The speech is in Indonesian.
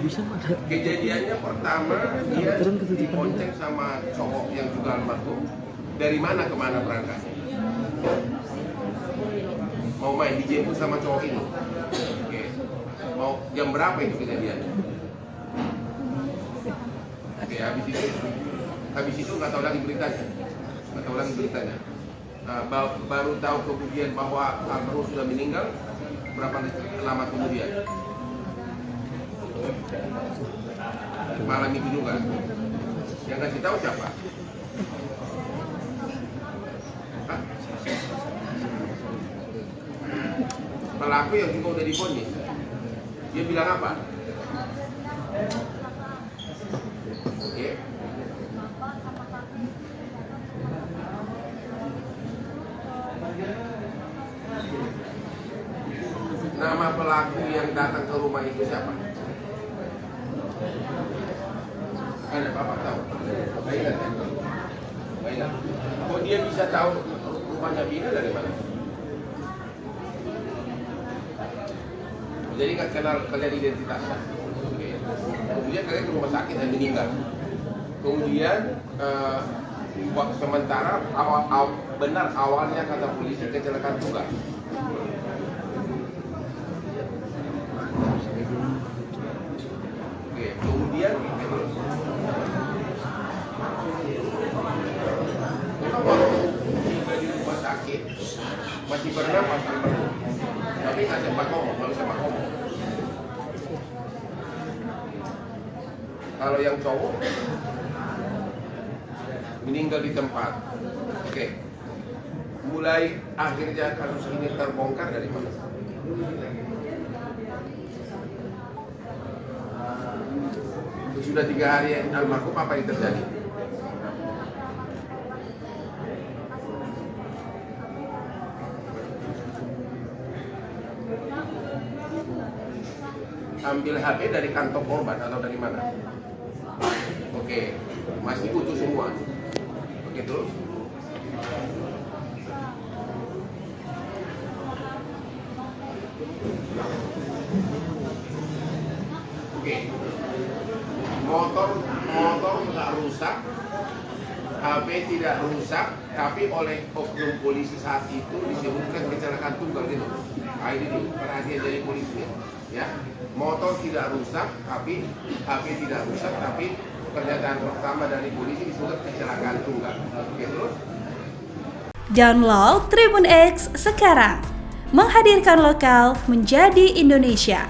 bisa ada. Kejadiannya pertama dia dibonceng sama cowok yang juga almarhum. Dari mana ke mana berangkatnya? Mau main dijemput sama cowok ini. Oke. Mau jam berapa itu kejadiannya? Oke, habis itu nggak tahu lagi beritanya. Nah, baru tahu kemudian bahwa almarhum sudah meninggal berapa lama kemudian? Malam itu juga. Yang kasih tahu siapa? Hah? Pelaku yang juga udah divonis. Dia bilang apa? Oke. Nama pelaku yang datang ke rumah itu siapa? Ada Bapak tahu? Baiklah. Baiklah. Kok dia bisa tahu rumahnya Vina dari mana? Jadi nggak kenal kalian identitasnya. Oke. Kemudian kalian ke rumah sakit dan meninggal. Kemudian sementara benar awalnya kata polisi kecelakaan tunggal. Oke. Kemudian memang waktu tiba di rumah sakit masih bernapas almarhum, tapi nggak sempat ngomong, nggak bisa ngomong. Kalau yang cowok meninggal di tempat. Oke. Mulai akhirnya kasus ini terbongkar dari mana? Sudah 3 hari almarhum, apa yang terjadi? Ambil HP dari kantong korban atau dari mana? Oke, masih utuh semua. Oke, terus? Oke. Motor nggak rusak, HP tidak rusak, tapi oleh oknum polisi saat itu disebutkan kecelakaan tunggal gitu. Nah, ini nih perhatian dari polisi ya. Motor tidak rusak, tapi HP tidak rusak, tapi pernyataan pertama dari polisi disebut kecelakaan tunggal. Oke, terus? Download Tribun X sekarang, menghadirkan lokal menjadi Indonesia.